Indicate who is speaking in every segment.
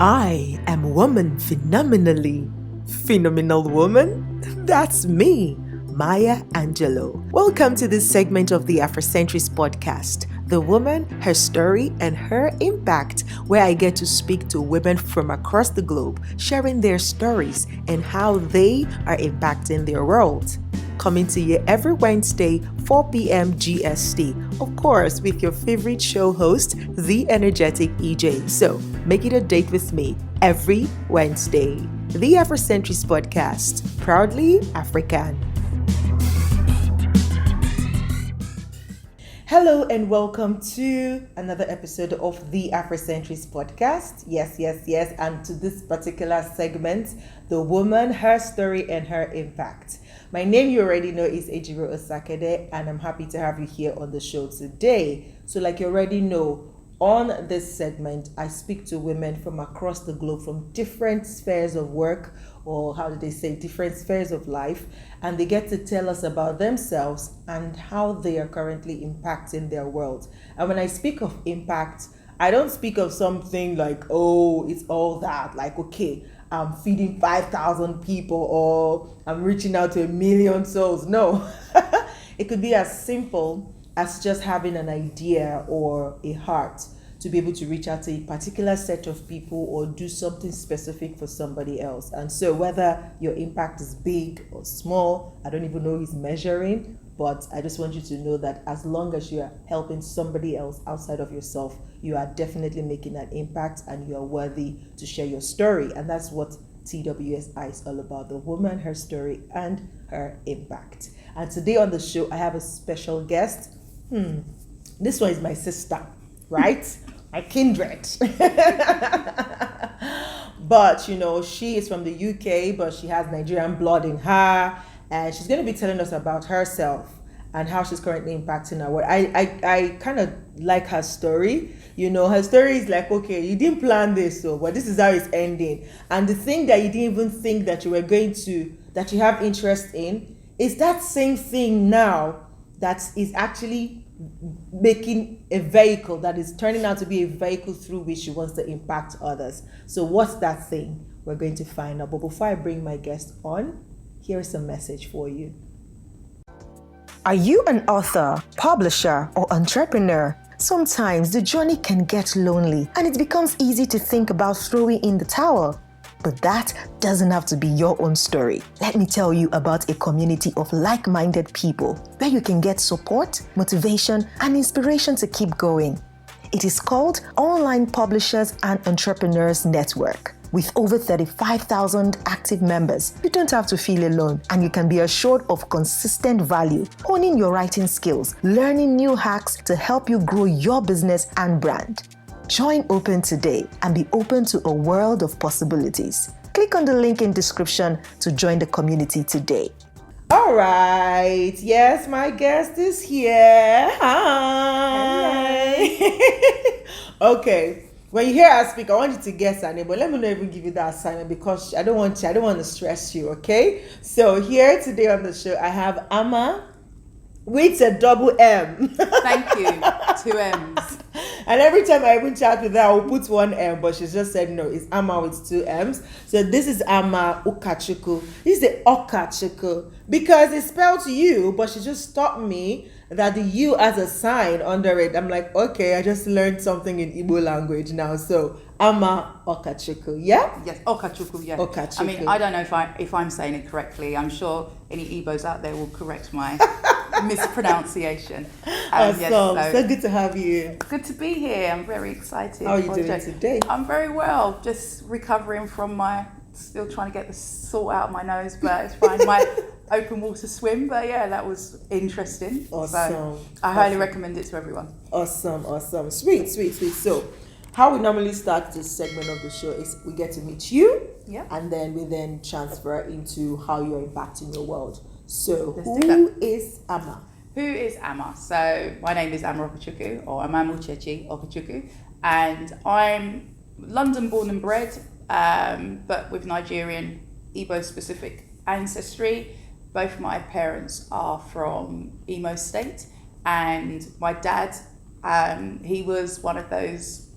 Speaker 1: I am woman phenomenally. Phenomenal woman? That's me, Maya Angelou. Welcome to this segment of the Afrocentrist Podcast, The Woman, Her Story, and Her Impact, where I get to speak to women from across the globe, sharing their stories and how they are impacting their world. Coming to you every Wednesday, 4 p.m. GST. Of course, with your favorite show host, the energetic EJ. So, make it a date with me every Wednesday. The Afrocentrist Podcast, proudly African. Hello and welcome to another episode of the Afrocentrist Podcast. Yes. And to this particular segment, The Woman, Her Story, and Her Impact. My name you already know is Ejiro Osakede, and I'm happy to have you here on the show today. So like you already know, on this segment, I speak to women from across the globe, from different spheres of work, or how do they say, different spheres of life, and they get to tell us about themselves and how they are currently impacting their world. And when I speak of impact, I don't speak of something like, oh, it's all that, like, okay, I'm feeding 5,000 people or I'm reaching out to 1 million souls. No, it could be as simple as just having an idea or a heart to be able to reach out to a particular set of people or do something specific for somebody else. And so whether your impact is big or small, I don't even know who's measuring, but I just want you to know that as long as you are helping somebody else outside of yourself, you are definitely making an impact and you are worthy to share your story. And that's what TWSI is all about, the woman, her story, and her impact. And today on the show, I have a special guest. This one is my sister, right? My kindred. But, you know, she is from the UK, but she has Nigerian blood in her. And she's going to be telling us about herself and how she's currently impacting our world. I kind of like her story. You know, her story is like, okay, you didn't plan this, but this is how it's ending. And the thing that you didn't even think that you were going to, that you have interest in, is that same thing now that is actually making a vehicle, that is turning out to be a vehicle through which she wants to impact others. So what's that thing? We're going to find out. But before I bring my guest on, here's a message for you. Are you an author, publisher, or entrepreneur? Sometimes the journey can get lonely and it becomes easy to think about throwing in the towel. But that doesn't have to be your own story. Let me tell you about a community of like-minded people where you can get support, motivation, and inspiration to keep going. It is called Online Publishers and Entrepreneurs Network. With over 35,000 active members, you don't have to feel alone and you can be assured of consistent value, honing your writing skills, learning new hacks to help you grow your business and brand. Join Open today and be open to a world of possibilities. Click on the link in description to join the community today. All right. Yes, my guest is here. Hi. Okay. When you hear her speak, I want you to guess her name, but let me not even give you that assignment because I don't want to stress you, okay? So here today on the show, I have Amma with a double M.
Speaker 2: Thank you. 2 M's.
Speaker 1: And every time I even chat with her, I will put 1 M, but she's just said no, it's Amma with 2 M's. So this is Amma Ukachuku. This is the Ukachuku because it's spelled U, but she just taught me that the U has a sign under it. I'm like, okay, I just learned something in Igbo language now. So Amma Ukachuku, yeah?
Speaker 2: Yes, Ukachuku, yeah.
Speaker 1: Ukachuku.
Speaker 2: I mean, I don't know if I'm saying it correctly. I'm sure any Igbos out there will correct my mispronunciation.
Speaker 1: Awesome. Yes, so good to have you.
Speaker 2: Good to be here. I'm very excited.
Speaker 1: How are you doing today?
Speaker 2: I'm very well. Just recovering from still trying to get the salt out of my nose, but it's fine. My open water swim, but yeah, that was interesting.
Speaker 1: Awesome.
Speaker 2: So I highly recommend it to everyone.
Speaker 1: Awesome. Sweet. So how we normally start this segment of the show is we get to meet you, and then we transfer into how you're impacting your world. So who is Amma?
Speaker 2: Who is Amma? So my name is Amma Ukachuku, or Amma Ukachuku, and I'm London born and bred, but with Nigerian Igbo specific ancestry. Both my parents are from Imo State, and my dad, he was one of those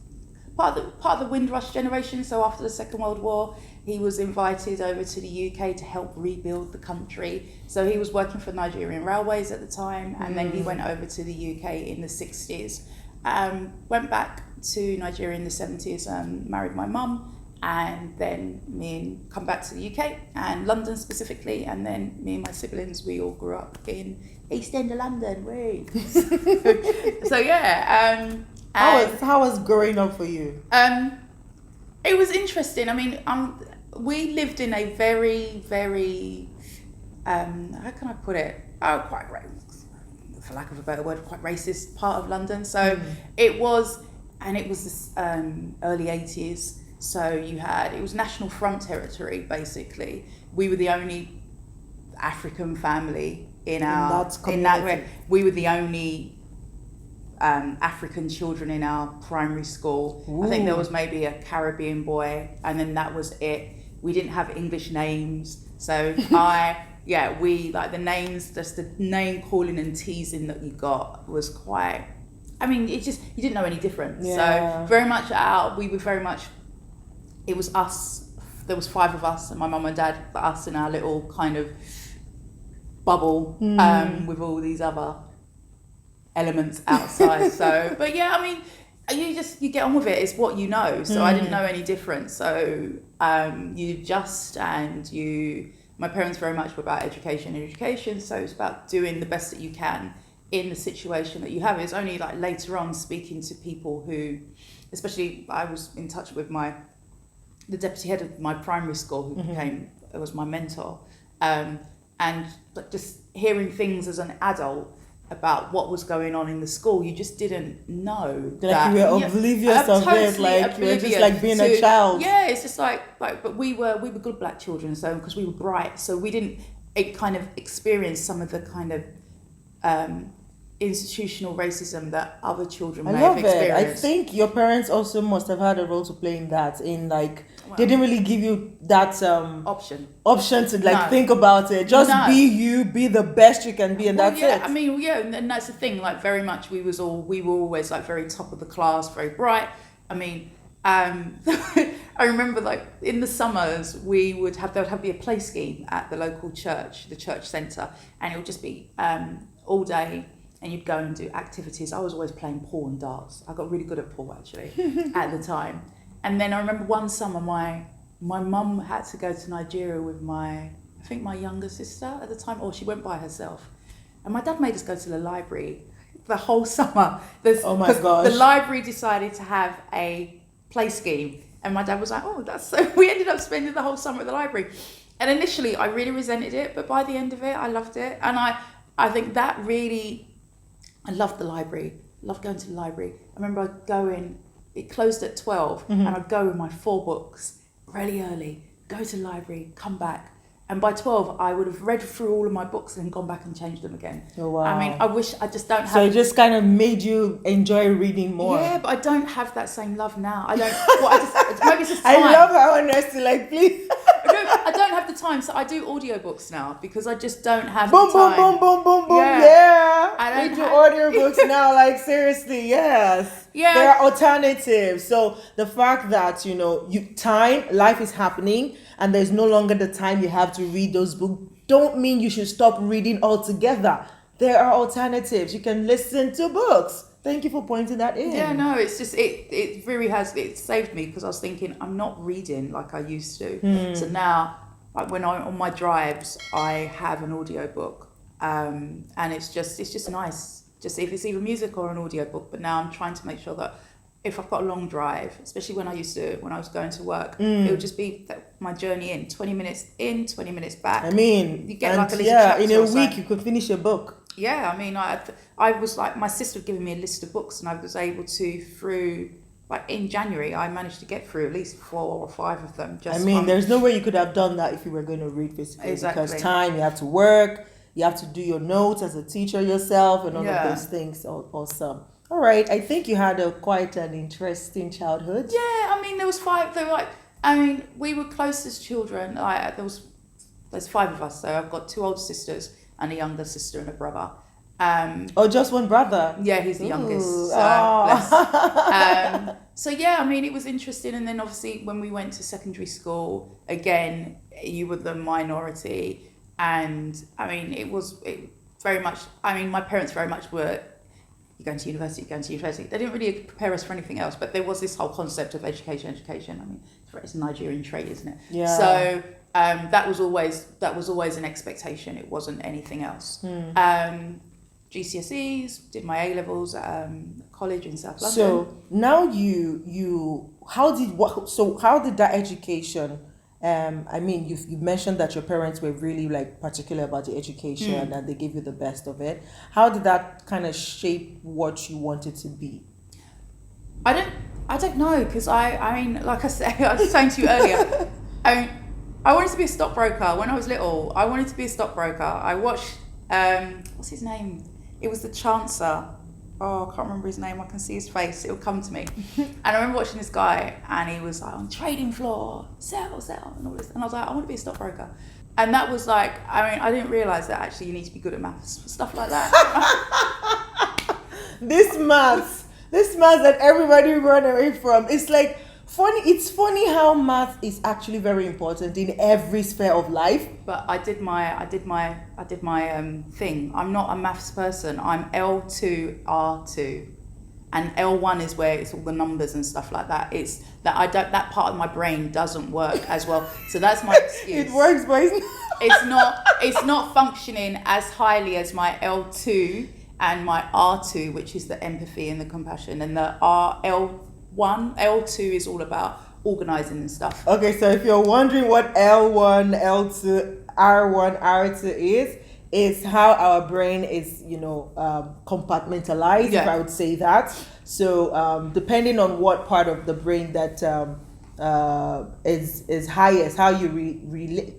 Speaker 2: part of the Windrush generation. So after the Second World War, he was invited over to the UK to help rebuild the country. So he was working for Nigerian Railways at the time, and then he went over to the UK in the 60s. Went back to Nigeria in the 70s and married my mum, and then come back to the UK and London specifically, and then me and my siblings, we all grew up in East End of London. So yeah.
Speaker 1: How was growing up for you?
Speaker 2: It was interesting. I mean, we lived in a very, very, how can I put it? Quite, for lack of a better word, quite racist part of London. So it was this early 80s. So it was National Front territory, basically. We were the only African family in that. We were the only African children in our primary school. Ooh. I think there was maybe a Caribbean boy, and then that was it. We didn't have English names, so we like the names. Just the name calling and teasing that you got was quite. I mean, you didn't know any difference. Yeah. So very much we were very much. It was us. There was 5 of us, and my mum and dad, us in our little kind of bubble with all these other elements outside. So, but yeah, I mean, you get on with it. It's what you know. So I didn't know any different. So you adjust, and my parents very much were about education. So it's about doing the best that you can in the situation that you have. It's only like later on speaking to people who, especially I was in touch with the deputy head of my primary school, who was my mentor, and just hearing things as an adult about what was going on in the school, you just didn't know.
Speaker 1: Like you were oblivious of it, like you were just like being a child.
Speaker 2: Yeah, it's just like, but we were good black children, so because we were bright, so we didn't kind of experience some of the kind of institutional racism that other children may have experienced.
Speaker 1: I think your parents also must have had a role to play in that. They didn't really give you that option to think about it. Just be the best you can be, and that's it.
Speaker 2: I mean, and that's the thing. Like very much, we were always like very top of the class, very bright. I mean, I remember like in the summers there would be a play scheme at the local church, the church centre, and it would just be all day. And you'd go and do activities. I was always playing pool and darts. I got really good at pool actually at the time. And then I remember one summer my mum had to go to Nigeria with my younger sister at the time, or she went by herself. And my dad made us go to the library the whole summer.
Speaker 1: Oh my gosh.
Speaker 2: The library decided to have a play scheme. And my dad was like, oh, that's so... We ended up spending the whole summer at the library. And initially I really resented it, but by the end of it, I loved it. And I think that really... I loved the library. Loved going to the library. I remember I'd go in, it closed at 12, and I'd go with my 4 books really early, go to the library, come back. And by 12, I would have read through all of my books and then gone back and changed them again.
Speaker 1: Oh, wow.
Speaker 2: I mean, I wish I just don't have...
Speaker 1: So it just kind of made you enjoy reading more.
Speaker 2: Yeah, but I don't have that same love now. I don't... maybe it's just time.
Speaker 1: I love how honestly, like, please...
Speaker 2: I don't have the time, so I do audiobooks now because I just don't have the time.
Speaker 1: Boom, yeah. I do audiobooks now, like, seriously, yes.
Speaker 2: Yeah.
Speaker 1: There are alternatives. So the fact that, life is happening and there's no longer the time you have to read those books, don't mean you should stop reading altogether. There are alternatives. You can listen to books. Thank you for pointing that in.
Speaker 2: Yeah, no, it's just, it really has, it saved me because I was thinking, I'm not reading like I used to. So now, like when I'm on my drives, I have an audiobook. And it's just nice, just if it's either music or an audiobook. But now I'm trying to make sure that if I've got a long drive, especially when I was going to work, it would just be my journey in, 20 minutes in, 20 minutes back.
Speaker 1: I mean,
Speaker 2: you get like a little chapter
Speaker 1: in a week you could finish a book.
Speaker 2: Yeah, I mean, I was like, my sister had given me a list of books and I was able to, through, like in January, I managed to get through at least 4 or 5 of them.
Speaker 1: There's no way you could have done that if you were going to read physically.
Speaker 2: Exactly.
Speaker 1: Because time, you have to work, you have to do your notes as a teacher yourself and all of those things. Awesome. All right, I think you had quite an interesting childhood.
Speaker 2: Yeah, I mean, there was 5, we were close as children. There's 5 of us, so I've got 2 older sisters and a younger sister and a brother.
Speaker 1: Just one brother?
Speaker 2: Yeah, he's the youngest. So, So yeah, I mean, it was interesting. And then obviously when we went to secondary school, again, you were the minority. And I mean, it very much, I mean, my parents very much were, you're going to university, you're going to university. They didn't really prepare us for anything else, but there was this whole concept of education. I mean, it's a Nigerian trait, isn't it?
Speaker 1: Yeah.
Speaker 2: So that was always an expectation. It wasn't anything else. GCSEs, did my A-levels at college in South London.
Speaker 1: So now how did that education, I mean, you've mentioned that your parents were really like particular about the education and they gave you the best of it. How did that kind of shape what you wanted to be?
Speaker 2: I don't know, because I mean, like I said, I was saying to you earlier, I wanted to be a stockbroker when I was little. I wanted to be a stockbroker. I watched, what's his name? It was the Chancellor. Oh, I can't remember his name. I can see his face. It'll come to me. And I remember watching this guy, and he was like on the trading floor, sell, and all this. And I was like, I want to be a stockbroker. And that was like, I mean, I didn't realise that actually you need to be good at maths, stuff like that.
Speaker 1: This maths that everybody run away from. It's like funny. It's funny how math is actually very important in every sphere of life.
Speaker 2: But I did my thing. I'm not a maths person. I'm L2 R2, and L1 is where it's all the numbers and stuff like that. It's that that part of my brain doesn't work as well. So that's my excuse.
Speaker 1: It works, but
Speaker 2: it's not functioning as highly as my L2 and my R2, which is the empathy and the compassion, and the L2 is all about organizing and stuff.
Speaker 1: Okay, so if you're wondering what L1, L2, R1, R2 is how our brain is, compartmentalized, if I would say that. So depending on what part of the brain that is highest, how you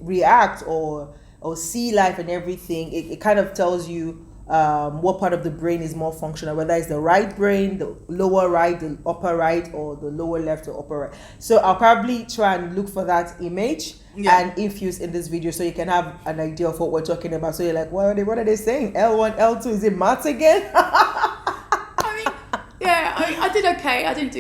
Speaker 1: react or see life and everything, it kind of tells you what part of the brain is more functional, whether it's the right brain, the lower right, the upper right, or the lower left or upper right. So I'll probably try and look for that image and infuse in this video so you can have an idea of what we're talking about. So you're like, what are they saying? L1, L2, is it maths again?
Speaker 2: I did okay. I did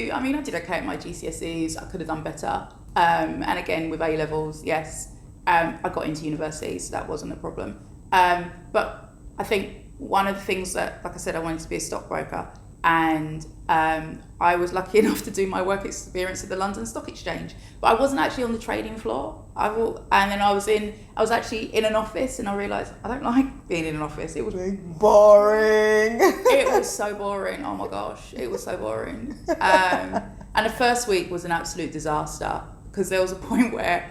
Speaker 2: okay at my GCSEs. I could have done better. And again, with A-levels, yes, I got into university, so that wasn't a problem. But I think one of the things that, like I said, I wanted to be a stockbroker, and I was lucky enough to do my work experience at the London Stock Exchange, but I wasn't actually on the trading floor. And then I was actually in an office, and I realised I don't like being in an office. It was
Speaker 1: boring.
Speaker 2: It was so boring. Oh my gosh, it was so boring. And the first week was an absolute disaster, because there was a point where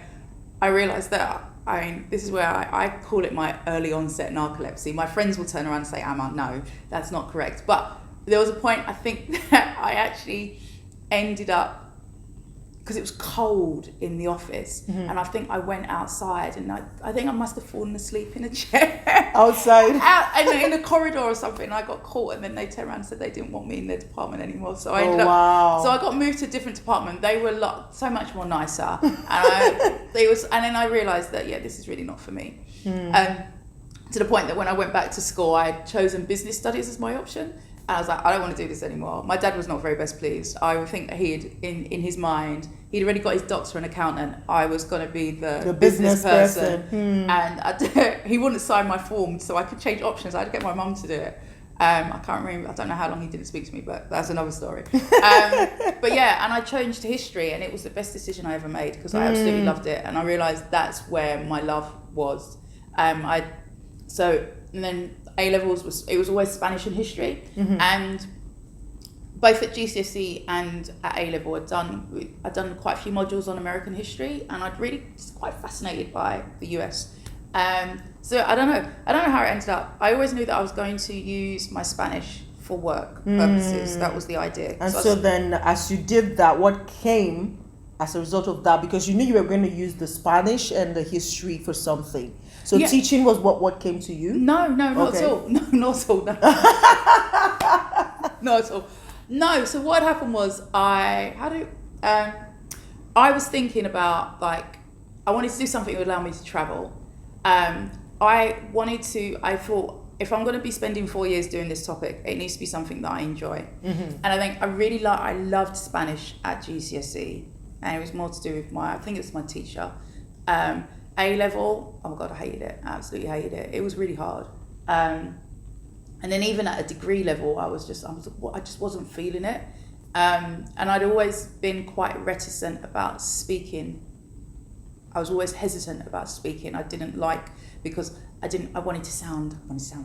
Speaker 2: I realised that, I mean, this is where I call it my early onset narcolepsy. My friends will turn around and say, Amma, no, that's not correct. But there was a point, I think, that I actually ended up, because it was cold in the office, and I think I went outside, and I think I must have fallen asleep in a chair.
Speaker 1: Outside?
Speaker 2: And in a corridor or something, and I got caught, and then they turned around and said they didn't want me in their department anymore. So I ended up, so I got moved to a different department. They were so much more nicer. And then I realised that, this is really not for me. To the point that when I went back to school, I had chosen business studies as my option. And I was like, I don't want to do this anymore. My dad was not very best pleased. I think in his mind, he'd already got his docs for an accountant. I was going to be the business person. And he wouldn't sign my form, so I could change options. I had to get my mum to do it. I can't remember. I don't know how long he didn't speak to me, but that's another story. But and I changed to history, and it was the best decision I ever made, because I absolutely loved it. And I realised that's where my love was. And then A-levels was always Spanish and history, and both at GCSE and at A-level I'd done quite a few modules on American history, and I'd really just quite fascinated by the US. So I don't know how it ended up. I always knew that I was going to use my Spanish for work purposes. That was the idea.
Speaker 1: And so then as you did that, what came as a result of that? Because you knew you were going to use the Spanish and the history for something. So teaching was what came to you?
Speaker 2: No, not at all. No, not at all. No. Not at all. No, so what happened was I was thinking about, I wanted to do something that would allow me to travel. I thought if I'm going to be spending 4 years doing this topic, it needs to be something that I enjoy. And I think I loved Spanish at GCSE, and it was more to do with I think it was my teacher. A-level, oh my God, I hated it, absolutely hated it. It was really hard. And then even at a degree level, I just wasn't feeling it. And I'd always been quite reticent about speaking. I was always hesitant about speaking. I didn't like, because I wanted to sound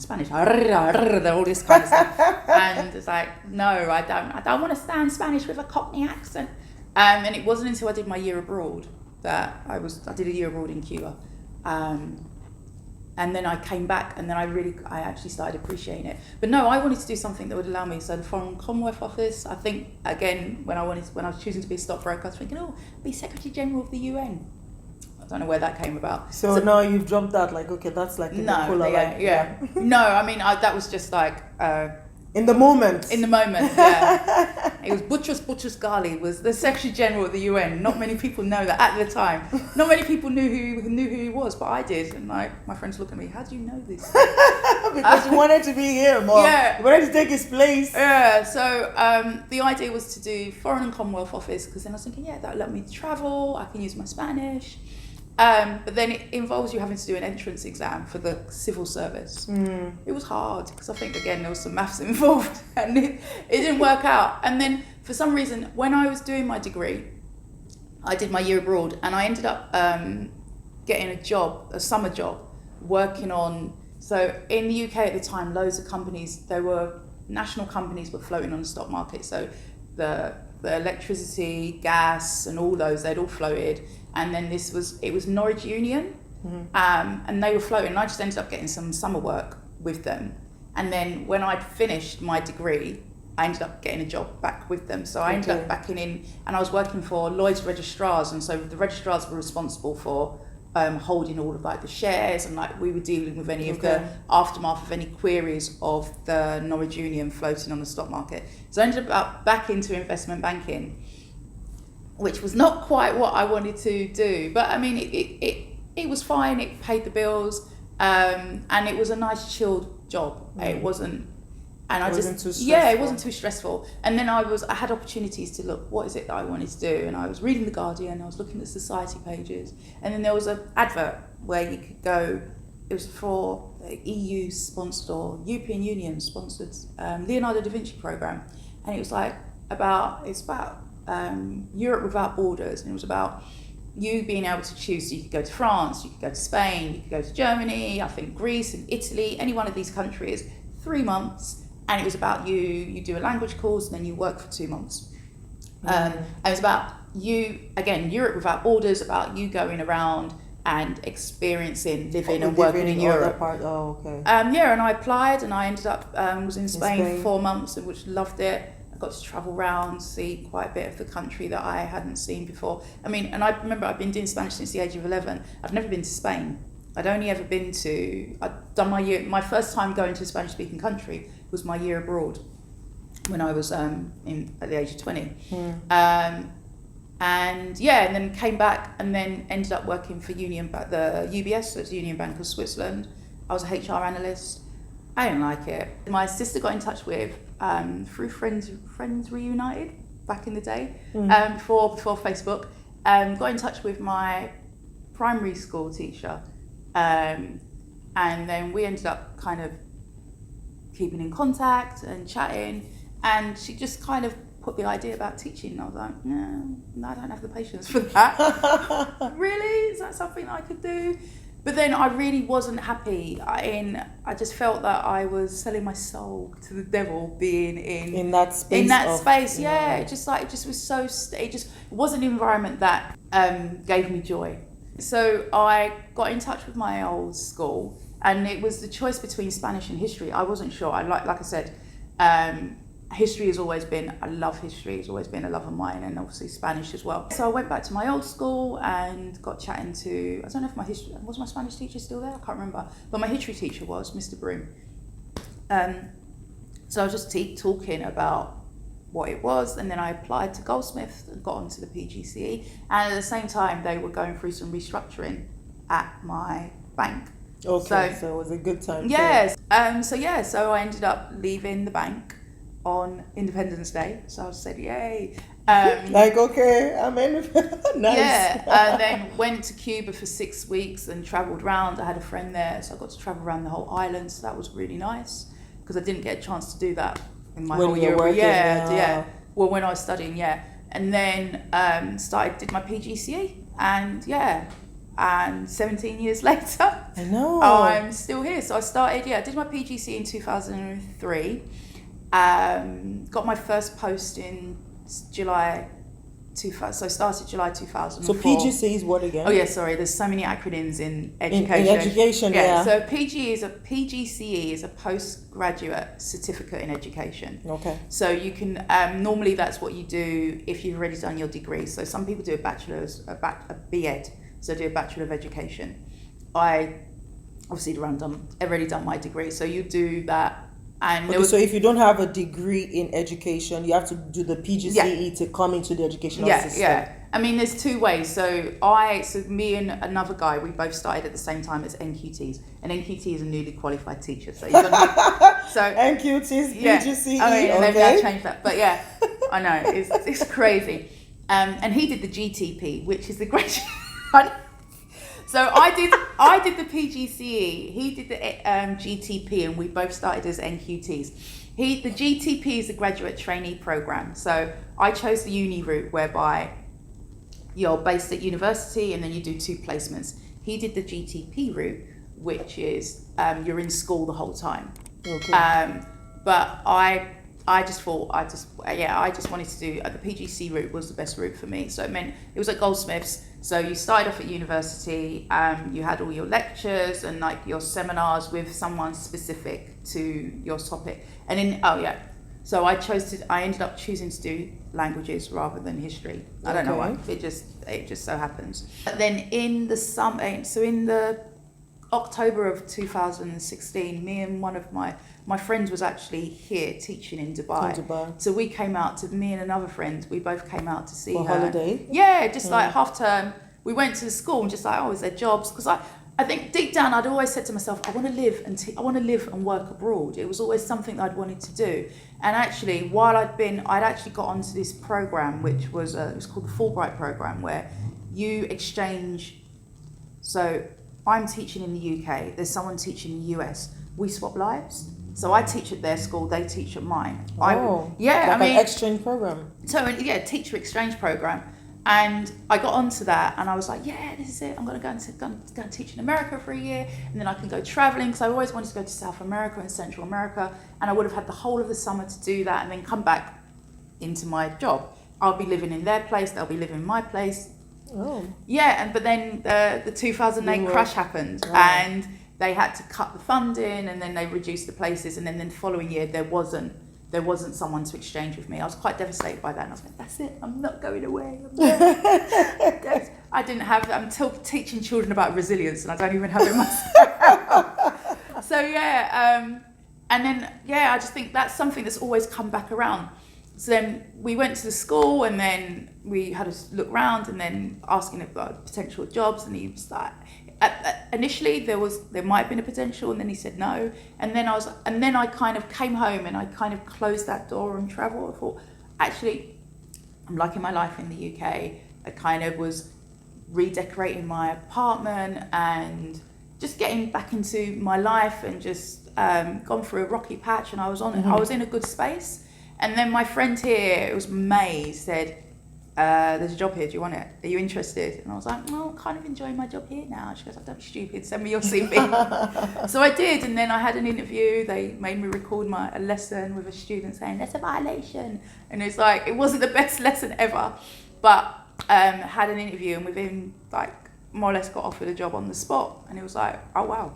Speaker 2: Spanish, all this kind of stuff. And it's like, no, I don't want to sound Spanish with a Cockney accent. And it wasn't until I did my year abroad that I did a year abroad in Cuba. And then I came back, and then I actually started appreciating it. But no, I wanted to do something that would allow me. So the Foreign Commonwealth Office, I think, again, when I was choosing to be a stockbroker, I was thinking, be Secretary General of the UN. I don't know where that came about.
Speaker 1: So now you've jumped that, like, okay, that's like
Speaker 2: No, I mean, that was just like...
Speaker 1: in the moment,
Speaker 2: yeah. It was Boutros Ghali was the Secretary General of the UN. Not many people know that at the time. Not many people knew who he was, but I did. And like, my friends look at me, how do you know this?
Speaker 1: Because you wanted to be him, or you wanted to take his place.
Speaker 2: Yeah, so the idea was to do Foreign and Commonwealth Office, because then I was thinking, that'll let me travel, I can use my Spanish. But then it involves you having to do an entrance exam for the civil service. It was hard, because I think, again, there was some maths involved, and it didn't work out. And then for some reason, when I was doing my degree, I did my year abroad, and I ended up getting a summer job, working on... So in the UK at the time, loads of companies, national companies were floating on the stock market. So the electricity, gas, and all those, they'd all floated. And then it was Norwich Union, and they were floating. And I just ended up getting some summer work with them. And then when I'd finished my degree, I ended up getting a job back with them. So I ended up backing in, and I was working for Lloyd's registrars. And so the registrars were responsible for holding all of like the shares, and like we were dealing with any of the aftermath of any queries of the Norwich Union floating on the stock market. So I ended up back into investment banking, which was not quite what I wanted to do, but I mean it was fine. It paid the bills, and it was a nice chilled job. It wasn't. And it wasn't too stressful. And then I had opportunities to look, what is it that I wanted to do? And I was reading The Guardian, I was looking at society pages, and then there was an advert where you could go, it was for the EU sponsored or European Union sponsored Leonardo da Vinci program. And it was about Europe without borders. And it was about you being able to choose. So you could go to France, you could go to Spain, you could go to Germany, I think Greece and Italy, any one of these countries, 3 months. And it was about you do a language course and then you work for 2 months. And it was about you, again, Europe without borders, about you going around and experiencing, living and working in Europe. And I applied, and I ended up, was in Spain for 4 months, which loved it. I got to travel around, see quite a bit of the country that I hadn't seen before. I mean, and I remember I've been doing Spanish since the age of 11. I've never been to Spain. I'd only ever I'd done my first time going to a Spanish-speaking country was my year abroad when I was at the age of 20. And then came back and then ended up working for the UBS, so it's Union Bank of Switzerland. I was a HR analyst. I didn't like it. My sister got in touch with, through Friends Reunited back in the day, before Facebook, got in touch with my primary school teacher. And then we ended up kind of keeping in contact and chatting, and she just kind of put the idea about teaching, and I was like, no, I don't have the patience for that. Really? Is that something I could do? But then I really wasn't happy. I just felt that I was selling my soul to the devil, being in that space. Yeah, it just was it wasn't an environment that gave me joy. So I got in touch with my old school, and it was the choice between Spanish and history. I wasn't sure. Like I said, history has always been, I love history. It's always been a love of mine, and obviously Spanish as well. So I went back to my old school and got chatting to, I don't know if was my Spanish teacher still there? I can't remember. But my history teacher was, Mr. Broom. So I was just talking about what it was, and then I applied to Goldsmiths and got onto the PGCE, and at the same time they were going through some restructuring at my bank,
Speaker 1: Okay, so it was a good time.
Speaker 2: Yes. So I ended up leaving the bank on Independence Day. So I said, yay.
Speaker 1: Okay, I'm in. Nice.
Speaker 2: Yeah, and then went to Cuba for 6 weeks and travelled around. I had a friend there, so I got to travel around the whole island. So that was really nice because I didn't get a chance to do that in my whole year. Yeah. Well, when I was studying, yeah. And then did my PGCE, and 17 years later,
Speaker 1: I know,
Speaker 2: I'm still here. So I did my PGCE in 2003. Got my first post in July 2000. So I started July 2004.
Speaker 1: So PGCE is what again?
Speaker 2: Oh yeah, sorry. There's so many acronyms in education.
Speaker 1: In education, yeah.
Speaker 2: So PGCE is a postgraduate certificate in education.
Speaker 1: Okay.
Speaker 2: So you can normally that's what you do if you've already done your degree. So some people do a bachelor's, a BEd. So do a Bachelor of Education. I obviously already done my degree. So you do that. And
Speaker 1: so if you don't have a degree in education, you have to do the PGCE to come into the educational system. Yeah.
Speaker 2: I mean, there's two ways. So me and another guy, we both started at the same time as NQTs. And NQT is a newly qualified teacher. So
Speaker 1: NQTs, PGCE.
Speaker 2: They've now changed that. But yeah, I know it's crazy. And he did the GTP, which is the graduate. So I did the PGCE, he did the GTP, and we both started as NQTs. The GTP is a graduate trainee program. So I chose the uni route whereby you're based at university and then you do 2 placements. He did the GTP route, which is you're in school the whole time.
Speaker 1: Okay.
Speaker 2: But I just wanted to do the PGC route was the best route for me. So it meant it was at Goldsmiths. So you started off at university, you had all your lectures and like your seminars with someone specific to your topic. And so I ended up choosing to do languages rather than history. I don't know why. It just so happens. But then in the October of 2016, me and one of my friend was actually here teaching in Dubai. So we came out me and another friend, we both came out to see her.
Speaker 1: For holiday?
Speaker 2: Yeah, just like half term. We went to the school and just like, is there jobs? Because I think deep down I'd always said to myself, I want to live and work abroad. It was always something that I'd wanted to do. And actually, while I'd actually got onto this program, which was it was called the Fulbright Program, where you exchange. So I'm teaching in the UK. There's someone teaching in the US. We swap lives. So I teach at their school, they teach at mine.
Speaker 1: An exchange program.
Speaker 2: So teacher exchange program. And I got onto that and I was like, yeah, this is it. I'm going to go and teach in America for a year and then I can go traveling. Because I always wanted to go to South America and Central America. And I would have had the whole of the summer to do that and then come back into my job. I'll be living in their place. They'll be living in my place. Oh. Yeah, but then the 2008 crash happened and they had to cut the funding and then they reduced the places. And then the following year, there wasn't someone to exchange with me. I was quite devastated by that. And I was like, that's it. I'm not going away. I'm still teaching children about resilience and I don't even have it myself. So I just think that's something that's always come back around. So then we went to the school and then we had a look around and then asking about potential jobs and he was like, initially there might have been a potential and then he said no and then I kind of came home and I kind of closed that door on travel. I thought actually I'm liking my life in the UK. I kind of was redecorating my apartment and just getting back into my life and just gone through a rocky patch and I was in a good space. And then my friend here, it was May, said, there's a job here, do you want it? Are you interested? And I was like, well, I'm kind of enjoying my job here now. She goes, don't be stupid, send me your CV. So I did, and then I had an interview. They made me record a lesson with a student saying, that's a violation. And it's like, it wasn't the best lesson ever, but had an interview and within more or less got offered a job on the spot. And it was like, oh wow.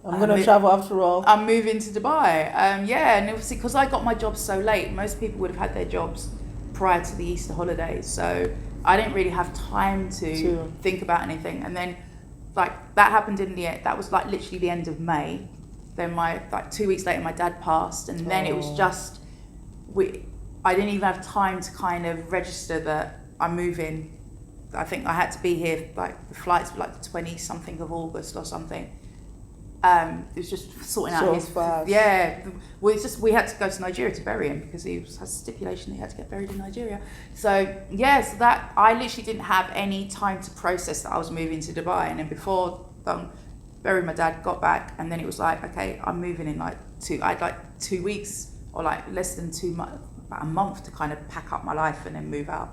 Speaker 1: I'm going to travel after all.
Speaker 2: I'm moving to Dubai. And obviously because I got my job so late, most people would have had their jobs prior to the Easter holidays. So I didn't really have time to think about anything. And then that happened that was literally the end of May. Then 2 weeks later, my dad passed. And then it was just, I didn't even have time to kind of register that I'm moving. I think I had to be here, like the flights were like the 20 something of August or something. It was just sorting out his
Speaker 1: fast.
Speaker 2: Yeah, well, it's just we had to go to Nigeria to bury him because he has a stipulation he had to get buried in Nigeria. So so that I literally didn't have any time to process that I was moving to Dubai. And then before buried my dad, got back, and then it was like, okay, I'm moving in like 2 weeks or like less than 2 months, about a month to kind of pack up my life and then move out.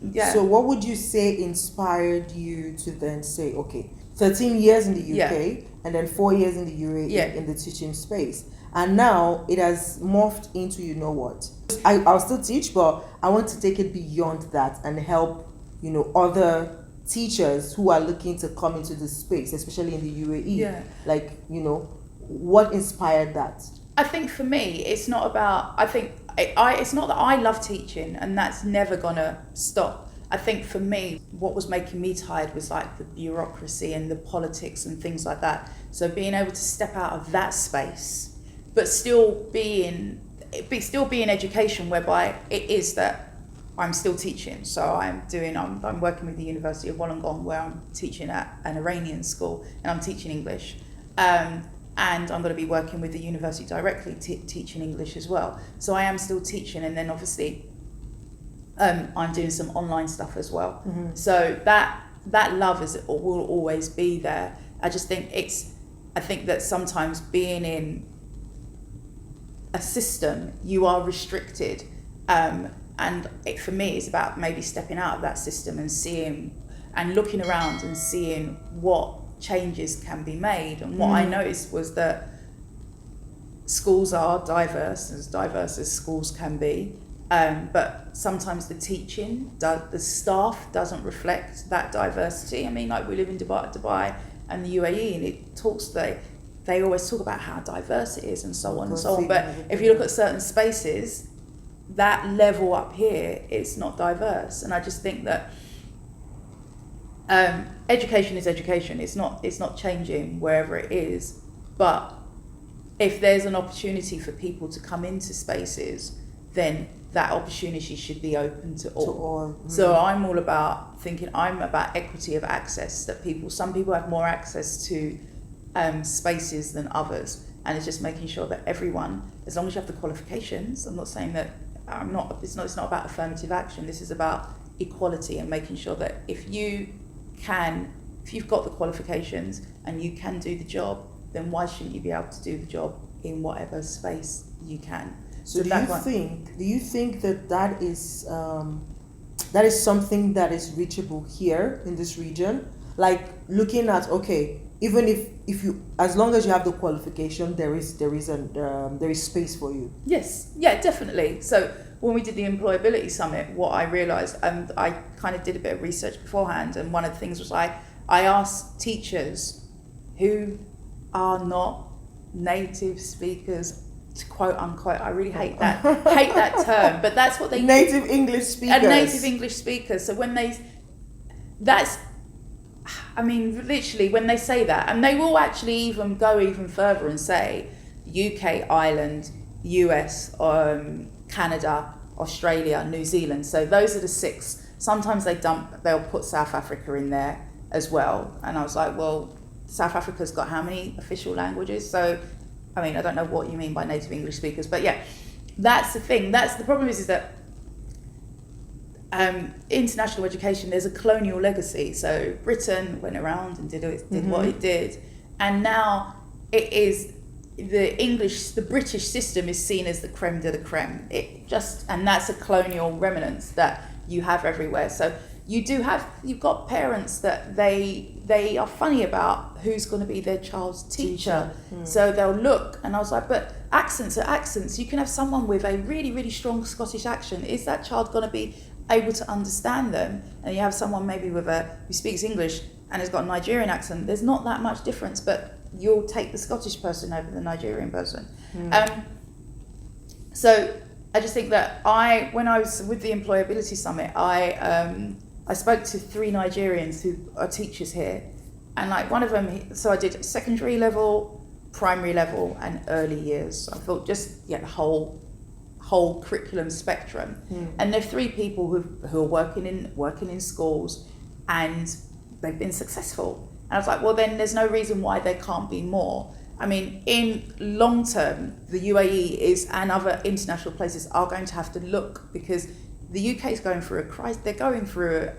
Speaker 2: Yeah.
Speaker 1: So what would you say inspired you to then say, okay, 13 years in the UK and then 4 years in the UAE in the teaching space, and now it has morphed into, you know what, I'll still teach, but I want to take it beyond that and help, you know, other teachers who are looking to come into this space, especially in the UAE. Like, you know, what inspired that?
Speaker 2: I think for me, it's not about, it's not that I love teaching and that's never gonna stop. I think for me, what was making me tired was like the bureaucracy and the politics and things like that. So being able to step out of that space, but still be in education, whereby it is that I'm still teaching. So I'm working with the University of Wollongong, where I'm teaching at an Iranian school and I'm teaching English. And I'm going to be working with the university directly, teaching English as well. So I am still teaching, and then obviously I'm doing some online stuff as well. Mm-hmm. So that love will always be there. I just think I think that sometimes being in a system, you are restricted. And for me, it's about maybe stepping out of that system and seeing and looking around and seeing what changes can be made. And what I noticed was that schools are diverse as schools can be, but sometimes the teaching, the staff doesn't reflect that diversity. I mean, like we live in Dubai and the UAE, and they always talk about how diverse it is and so on and so on. But if you look at certain spaces, that level up here, it's not diverse. And I just think that education is education. It's not changing wherever it is. But if there's an opportunity for people to come into spaces, then that opportunity should be open to all. Mm-hmm. So I'm all about equity of access, that some people have more access to spaces than others. And it's just making sure that everyone, as long as you have the qualifications, I'm not saying that it's not about affirmative action. This is about equality and making sure that if you've got the qualifications and you can do the job, then why shouldn't you be able to do the job in whatever space you can?
Speaker 1: So do you think that is something that is reachable here in this region? Like looking at, okay, even if you, as long as you have the qualification, there is space for you.
Speaker 2: Yes, yeah, definitely. So when we did the employability summit, what I realised, and I kind of did a bit of research beforehand, and one of the things was I asked teachers who are not native speakers, to quote unquote, I really hate that term, but that's what they
Speaker 1: native English speakers.
Speaker 2: Native English speakers. So literally when they say that, and they will actually even go even further and say UK, Ireland, US, Canada, Australia, New Zealand. So those are the 6. Sometimes they'll put South Africa in there as well. And I was like, well, South Africa's got how many official languages? So, I mean, I don't know what you mean by native English speakers, but yeah, that's the thing. That's the problem is that international education, there's a colonial legacy. So Britain went around and did what it did, and now it is the British system is seen as the creme de la creme. And that's a colonial remnants that you have everywhere. So you've got parents that they are funny about who's going to be their child's teacher. So they'll look, and I was like, but accents are accents. You can have someone with a really, really strong Scottish accent. Is that child going to be able to understand them? And you have someone maybe who speaks English and has got a Nigerian accent. There's not that much difference, but you'll take the Scottish person over the Nigerian person. So I just think that when I was with the employability summit, I spoke to 3 Nigerians who are teachers here, and like one of them, so I did secondary level, primary level, and early years. I thought the whole curriculum spectrum. And they're 3 people who are working in schools, and they've been successful. And I was like, well, then there's no reason why there can't be more. I mean, in long term, the UAE and other international places are going to have to look, because the UK is going through a crisis. They're going through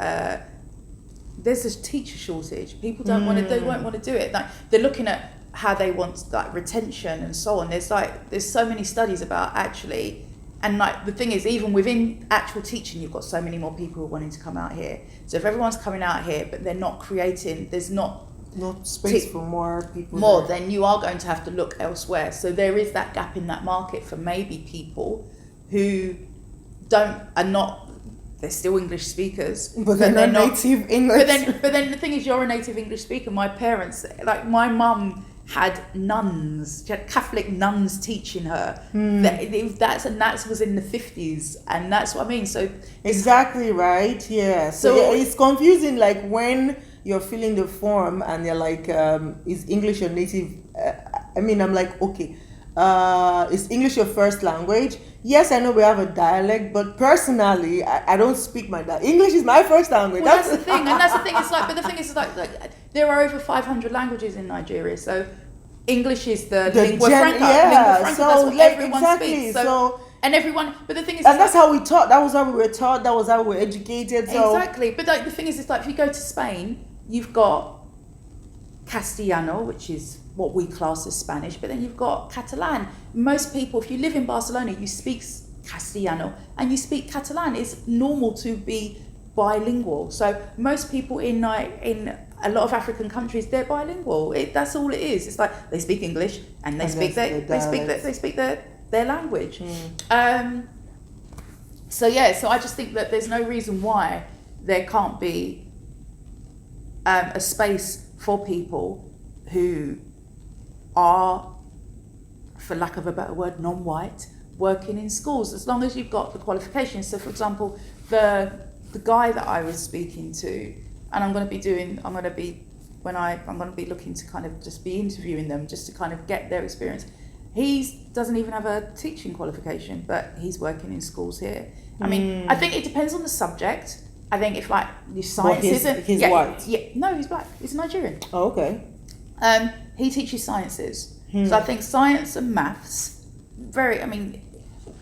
Speaker 2: there's a teacher shortage. People don't want to. They won't want to do it. Like, they're looking at how they want like retention and so on. There's so many studies about actually, and like the thing is, even within actual teaching, you've got so many more people who are wanting to come out here. So if everyone's coming out here, but they're not creating, there's not
Speaker 1: space for more people.
Speaker 2: Then you are going to have to look elsewhere. So there is that gap in that market for maybe people who they're still English speakers,
Speaker 1: but they're not native English.
Speaker 2: But then the thing is, you're a native English speaker. My parents, like my mum, had nuns. She had Catholic nuns teaching her. That was in the 50s, and that's what I mean. So
Speaker 1: exactly right. Yeah. So yeah, it's confusing. Like when you're filling the form and they're like, is English your native? I'm like, okay, is English your first language? Yes, I know we have a dialect, but personally, I don't speak my dialect. English is my first language.
Speaker 2: Well, that's the thing, and that's the thing. It's like, but the thing is, like there are over 500 languages in Nigeria, so English is the lingua franca.
Speaker 1: Yeah,
Speaker 2: lingua franca,
Speaker 1: so
Speaker 2: that's what everyone
Speaker 1: exactly.
Speaker 2: speaks.
Speaker 1: So
Speaker 2: and everyone, but the thing is,
Speaker 1: and that's how we taught. That was how we were taught. That was how we were educated. So
Speaker 2: exactly. But like the thing is, it's like if you go to Spain, you've got Castellano, which is what we class as Spanish, but then you've got Catalan. Most people, if you live in Barcelona, you speak Castellano and you speak Catalan. It's normal to be bilingual. So most people in a lot of African countries, they're bilingual. That's all it is. It's like they speak English and they speak their language. So I just think that there's no reason why there can't be a space for people who are, for lack of a better word, non-white, working in schools, as long as you've got the qualifications. So for example, the guy that I was speaking to, and I'm going to be looking to kind of just be interviewing them just to kind of get their experience. He doesn't even have a teaching qualification, but he's working in schools here. I mean, I think it depends on the subject. I think if like your science isn't...
Speaker 1: He's white?
Speaker 2: Yeah, no, he's black. He's Nigerian.
Speaker 1: Oh, okay.
Speaker 2: He teaches sciences. So I think science and maths,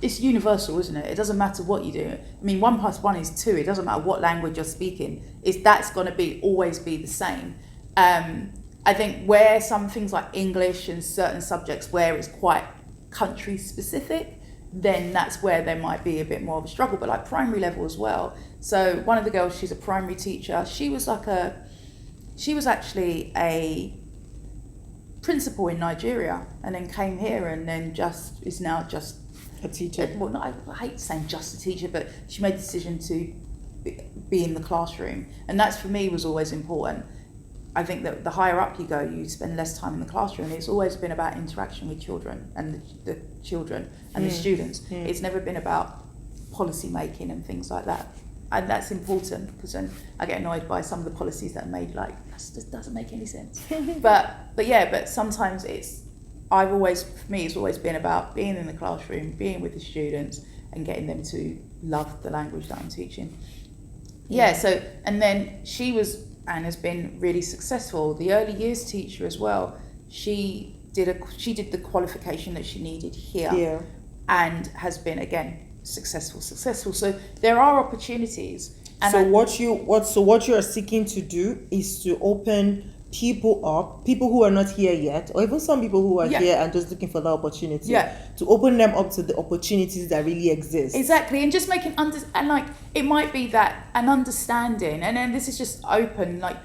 Speaker 2: it's universal, isn't it? It doesn't matter what you do. I mean, 1 + 1 is 2. It doesn't matter what language you're speaking. That's going to always be the same. I think where some things like English and certain subjects where it's quite country specific, then that's where there might be a bit more of a struggle. But like primary level as well. So one of the girls, she's a primary teacher. She was actually a principal in Nigeria and then came here and then is now just
Speaker 1: a teacher.
Speaker 2: Well, no, I hate saying just a teacher, but she made the decision to be in the classroom, and that's for me was always important. I think that the higher up you go, you spend less time in the classroom. It's always been about interaction with children and the children and the students. It's never been about policy making and things like that. And that's important, because then I get annoyed by some of the policies that are made, like, that just doesn't make any sense. but sometimes it's always been about being in the classroom, being with the students and getting them to love the language that I'm teaching. So, and then she was, and has been really successful, the early years teacher as well. She did the qualification that she needed here and has been, again, successful. So there are opportunities. And
Speaker 1: so what you are seeking to do is to open people who are not here yet, or even some people who are here and just looking for the opportunity, to open them up to the opportunities that really exist.
Speaker 2: Exactly, and just making and like it might be that an understanding, and then this is just open, like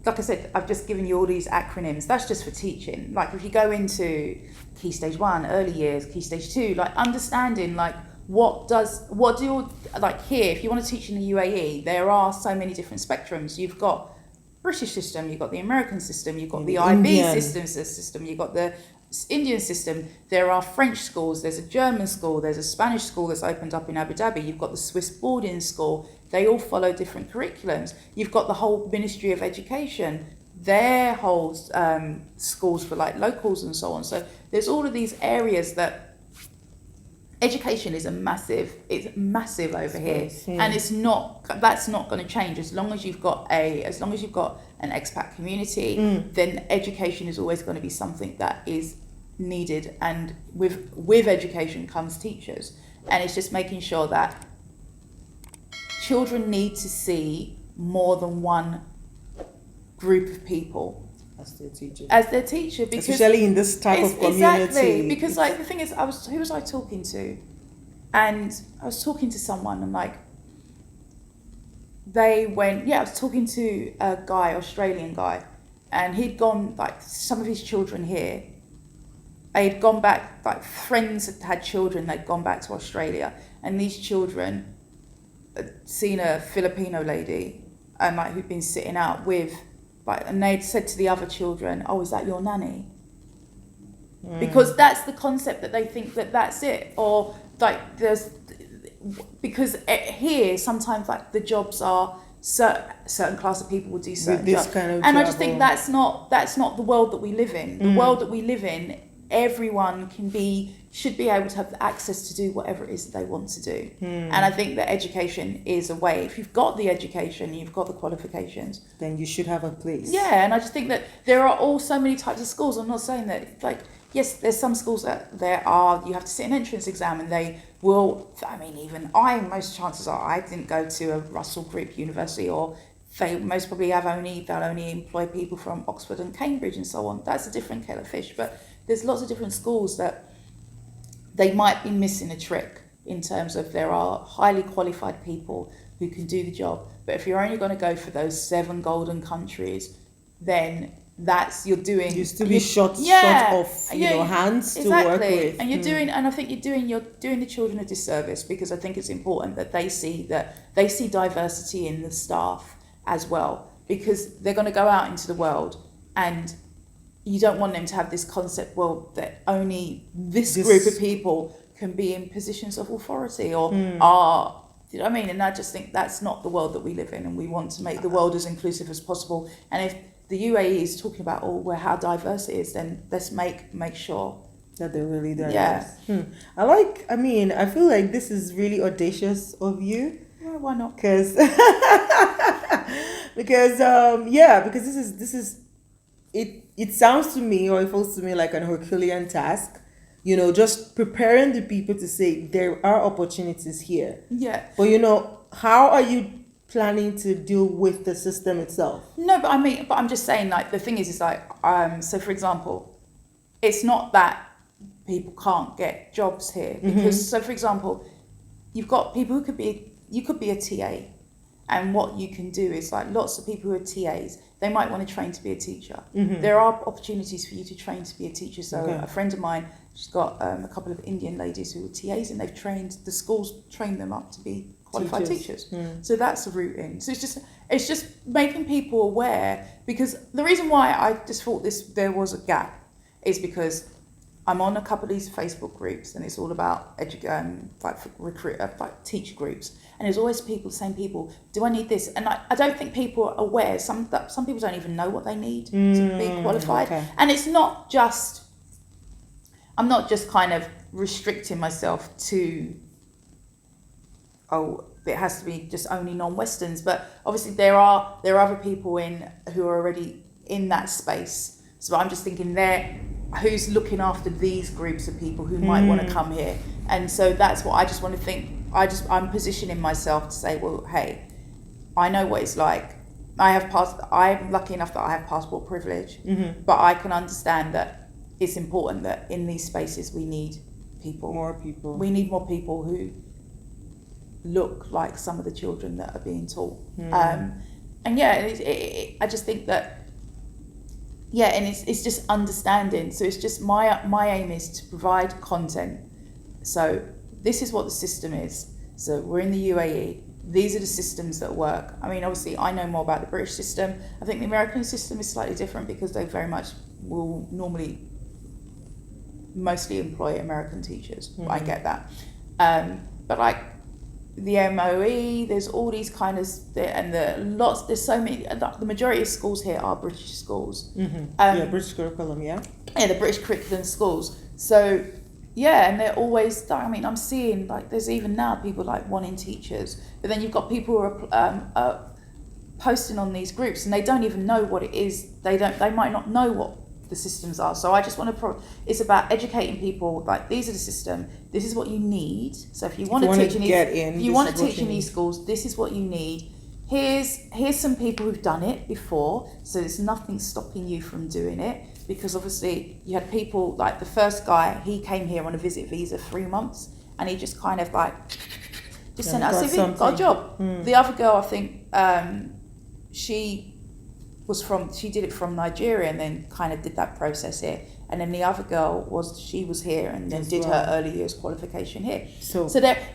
Speaker 2: I said, I've just given you all these acronyms. That's just for teaching. Like if you go into Key Stage 1, early years, Key Stage 2, like understanding like what do you, like here, if you want to teach in the UAE, there are so many different spectrums. You've got British system, you've got the American system, you've got the IB system, you've got the Indian system. There are French schools, there's a German school, there's a Spanish school that's opened up in Abu Dhabi, you've got the Swiss boarding school. They all follow different curriculums. You've got the whole Ministry of Education, their whole schools for like locals and so on. So there's all of these areas that education is it's massive over here,
Speaker 1: yeah.
Speaker 2: and that's not going to change as long as you've got an expat community. Then education is always going to be something that is needed, and with education comes teachers, and it's just making sure that children need to see more than one group of people
Speaker 1: as their teacher,
Speaker 2: because
Speaker 1: especially in this type of community.
Speaker 2: Exactly, because like the thing is, who was I talking to? And I was talking to someone, and like I was talking to a guy, Australian guy, and he'd gone, like, some of his children here, they'd gone back, like friends had children, they'd gone back to Australia, and these children had seen a Filipino lady, and like who'd been sitting out with, like, and they'd said to the other children, "Oh, is that your nanny?" Because that's the concept that they think that's it, or like because here sometimes like the jobs are certain class of people will do certain jobs,
Speaker 1: kind of
Speaker 2: and I just think that's not the world that we live in. The world that we live in, everyone should be able to have the access to do whatever it is that they want to do. And I think that education is a way. If you've got the education, you've got the qualifications,
Speaker 1: then you should have a place.
Speaker 2: Yeah, and I just think that there are all so many types of schools. I'm not saying that, like, yes, there's some schools that you have to sit an entrance exam, and they will, I mean, even most chances are I didn't go to a Russell Group University, or they most probably they'll only employ people from Oxford and Cambridge and so on. That's a different kettle of fish. But there's lots of different schools that they might be missing a trick in terms of there are highly qualified people who can do the job. But if you're only going to go for those 7 golden countries, then you're short of hands to work with, and I think you're doing the children a disservice, because I think it's important that they see diversity in the staff as well, because they're going to go out into the world, and you don't want them to have this concept, well, that only this group of people can be in positions of authority or are. Do you know what I mean? And I just think that's not the world that we live in, and we want to make the world as inclusive as possible. And if the UAE is talking about how diverse it is, then let's make sure
Speaker 1: that they're really diverse.
Speaker 2: Yeah.
Speaker 1: I feel like this is really audacious of you.
Speaker 2: Well, why not?
Speaker 1: Because this is it sounds to me, or it feels to me like an Herculean task. Just preparing the people to say there are opportunities here.
Speaker 2: Yeah.
Speaker 1: But how are you planning to deal with the system itself?
Speaker 2: No, but I'm just saying, like, the thing is like, so for example, it's not that people can't get jobs here, because so for example, you've got people you could be a TA, and what you can do is, like, lots of people who are TAs, they might want to train to be a teacher. There are opportunities for you to train to be a teacher. So a friend of mine, she's got a couple of Indian ladies who are TAs, and the schools trained them up to be qualified teachers. So that's a route in. So it's just making people aware, because the reason why I just thought there was a gap is because I'm on a couple of these Facebook groups, and it's all about teacher groups, and there's always same people. Do I need this? And I don't think people are aware. Some people don't even know what they need to be qualified. Okay. And it's not just. I'm not just kind of restricting myself to. It has to be just only non-Westerns, but obviously there are other people who are already in that space. So I'm just thinking who's looking after these groups of people who might want to come here, and so that's what I just want to think. I'm positioning myself to say, well, hey, I know what it's like. I'm lucky enough that I have passport privilege, but I can understand that it's important that in these spaces we need more people. We need more people who look like some of the children that are being taught. I just think that, and it's just understanding. So it's just my aim is to provide content. So this is what the system is. So we're in the UAE. These are the systems that work. I mean, obviously I know more about the British system. I think the American system is slightly different, because they very much will normally mostly employ American teachers. I get that. But like, the MOE, there's all these kind of, there's so many, the majority of schools here are British schools.
Speaker 1: British curriculum, yeah.
Speaker 2: Yeah, the British curriculum schools. So yeah, and they're always, I mean, I'm seeing, like, there's even now people, like, wanting teachers, but then you've got people who are posting on these groups, and they don't even know what it is. They might not know what the systems are. So I just want to it's about educating people, like, these are the system, this is what you need. So if you want to teach in these schools, this is what you need. Here's some people who've done it before, so there's nothing stopping you from doing it. Because obviously you had people, like the first guy, he came here on a visit visa 3 months, and he just kind of like just sent out a CV, got a job. The other girl, I think, she did it from Nigeria and then kind of did that process here. And then the other girl she was here and then did her early years qualification here. So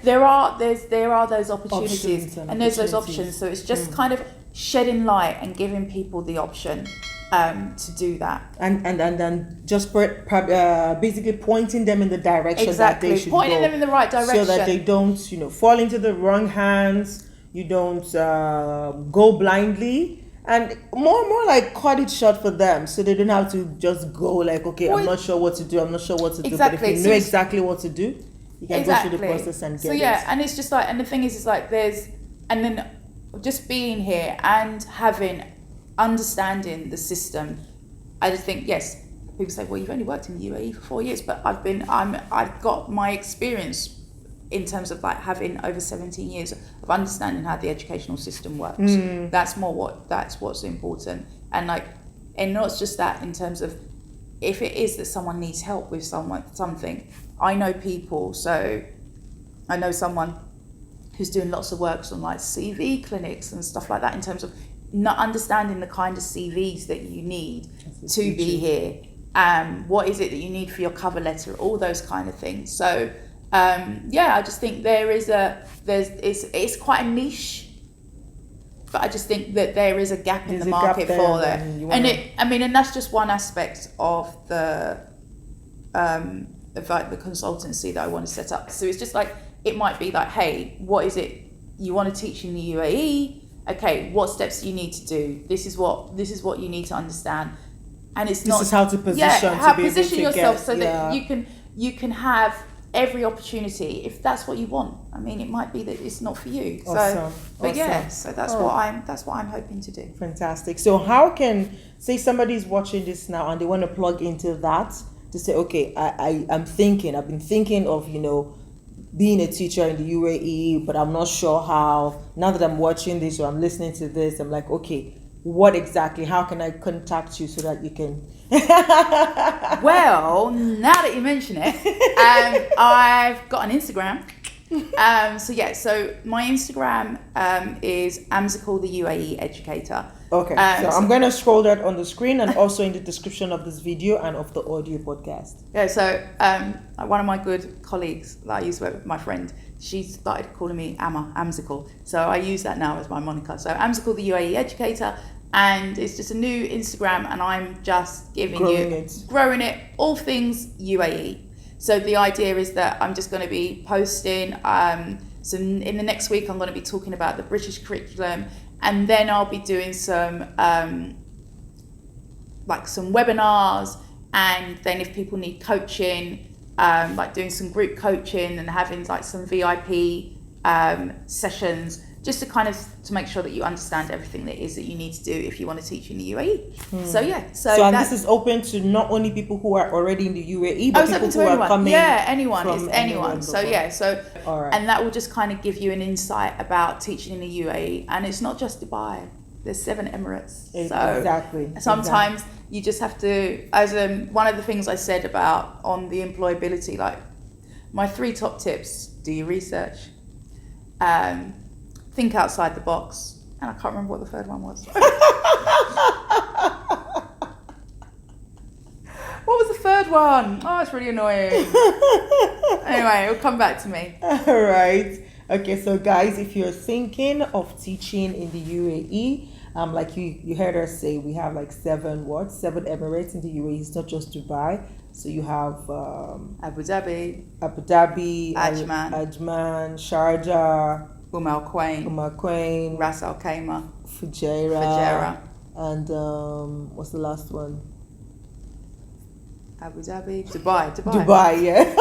Speaker 2: there are those opportunities and there's those options. So it's just kind of shedding light and giving people the option to do that, and then just basically pointing them in the direction that they should
Speaker 1: pointing
Speaker 2: go, them in the right direction,
Speaker 1: so that they don't fall into the wrong hands. You don't go blindly, and more like cut it short for them, so they don't have to just go like, okay, I'm not sure what to do. Exactly. But if you know exactly what to do, you can go through the process and get it.
Speaker 2: So and it's just like, and the thing is like and then just being here and understanding the system. I just think, yes, people say, well, you've only worked in the UAE for 4 years, but I've got my experience in terms of like having over 17 years of understanding how the educational system works. That's what's important. And not just that, in terms of if it is that someone needs help with something, I know people. So I know someone who's doing lots of works on like CV clinics and stuff like that, in terms of not understanding the kind of CVs that you need to be here. What is it that you need for your cover letter? All those kind of things. So I just think it's quite a niche, but I just think that there is a gap in the market for that. And that's just one aspect of the consultancy that I want to set up. So it's just like, it might be like, hey, what is it you want to teach in the UAE? Okay, what steps do you need to do? This is what you need to understand, and this is how to position yourself so that you can have every opportunity if that's what you want. I mean, it might be that it's not for you. So that's what I'm hoping to do.
Speaker 1: Fantastic. So how can, say somebody's watching this now and they want to plug into that to say, okay, I've been thinking of being a teacher in the UAE, but I'm not sure how. Now that I'm watching this or I'm listening to this, I'm like, okay, how can I contact you so that you can...
Speaker 2: Well, now that you mention it, I've got an Instagram. So my Instagram is Amzical, the UAE Educator.
Speaker 1: Okay, so I'm going to scroll that on the screen and also in the description of this video and of the audio podcast.
Speaker 2: Yeah, so one of my good colleagues that I used to work with, my friend, she started calling me Amzical. So I use that now as my moniker. So Amzical, the UAE Educator, and it's just a new Instagram, and I'm just growing it, all things UAE. So the idea is that I'm just going to be posting. So in the next week, I'm going to be talking about the British curriculum. And then I'll be doing some webinars, and then if people need coaching, like doing some group coaching and having like some VIP sessions, just to make sure that you understand everything that is that you need to do if you want to teach in the UAE. So
Speaker 1: this is open to not only people who are already in the UAE, but people who are coming.
Speaker 2: Yeah, anyone. So all right. And that will just kind of give you an insight about teaching in the UAE. And it's not just Dubai. There's 7 Emirates.
Speaker 1: Exactly.
Speaker 2: Sometimes you just have to, as one of the things I said about on the employability, like my 3 top tips: do your research, think outside the box, and I can't remember what the third one was. What was the third one? Oh, it's really annoying. Anyway, it'll come back to me.
Speaker 1: All right. Okay, so guys, if you're thinking of teaching in the UAE, like you heard us say, we have like 7 Emirates in the UAE. It's not just Dubai. So you have
Speaker 2: Abu Dhabi,
Speaker 1: Ajman, Sharjah,
Speaker 2: Al Quwain, Ras Al Khaimah,
Speaker 1: Fujairah, and what's the last one?
Speaker 2: Abu Dhabi, Dubai.
Speaker 1: Yeah.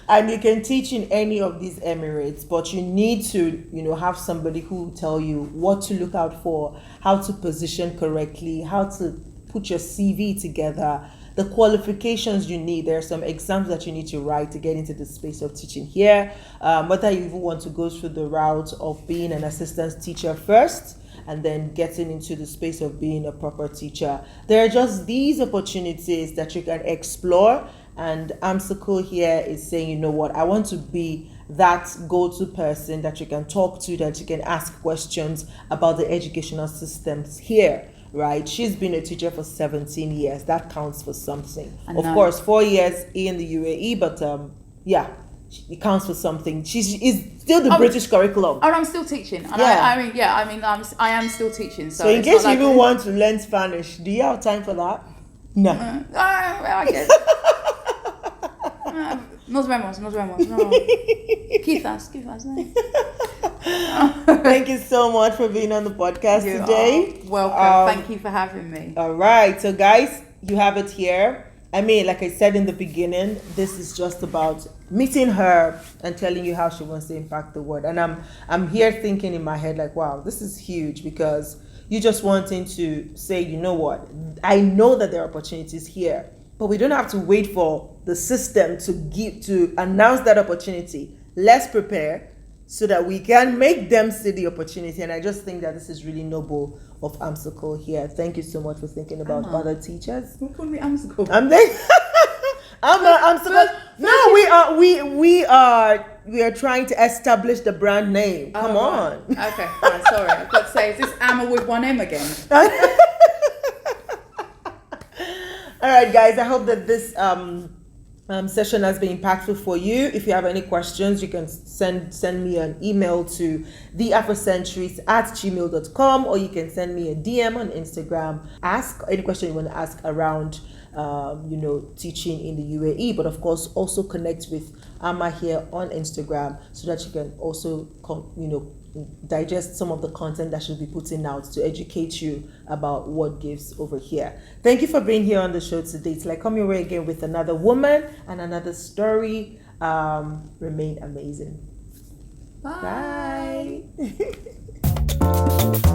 Speaker 1: And you can teach in any of these emirates, but you need to, have somebody who will tell you what to look out for, how to position correctly, how to put your CV together, the qualifications you need. There are some exams that you need to write to get into the space of teaching here. Whether you even want to go through the route of being an assistant teacher first, and then getting into the space of being a proper teacher. There are just these opportunities that you can explore. And Amsako here is saying, you know what, I want to be that go-to person that you can talk to, that you can ask questions about the educational systems here, right? She's been a teacher for 17 years. That counts for something. Of course, 4 years in the UAE, but it counts for something. She's still the British curriculum.
Speaker 2: Oh, I'm still teaching. And I am still teaching. So
Speaker 1: in case you even want to learn Spanish, do you have time for that? No.
Speaker 2: I guess. Nos vemos. Quizás.
Speaker 1: Thank you so much for being on the podcast today.
Speaker 2: Welcome. Thank you for having me.
Speaker 1: All right. So guys, you have it here. I mean, like I said in the beginning, this is just about meeting her and telling you how she wants to impact the world. And I'm here thinking in my head like, wow, this is huge, because you're just wanting to say, you know what, I know that there are opportunities here, but we don't have to wait for the system to announce that opportunity. Let's prepare so that we can make them see the opportunity. And I just think that this is really noble of Amsako here. Thank you so much for thinking about other teachers.
Speaker 2: Who called me Amsako?
Speaker 1: I'm Amsako. No, we are trying to establish the brand name. Come on.
Speaker 2: Okay, fine, sorry. I've got to say, is this Amma with one M again?
Speaker 1: All right, guys. I hope that this session has been impactful for you. If you have any questions, you can send me an email to theafrocentrist@gmail.com, or you can send me a DM on Instagram. Ask any question you want to ask around teaching in the UAE, but of course also connect with Amma here on Instagram so that you can also digest some of the content that she'll be putting out to educate you about what gives over here. Thank you for being here on the show today. Till I come your way again with another woman and another story. Remain amazing.
Speaker 2: Bye.
Speaker 1: Bye.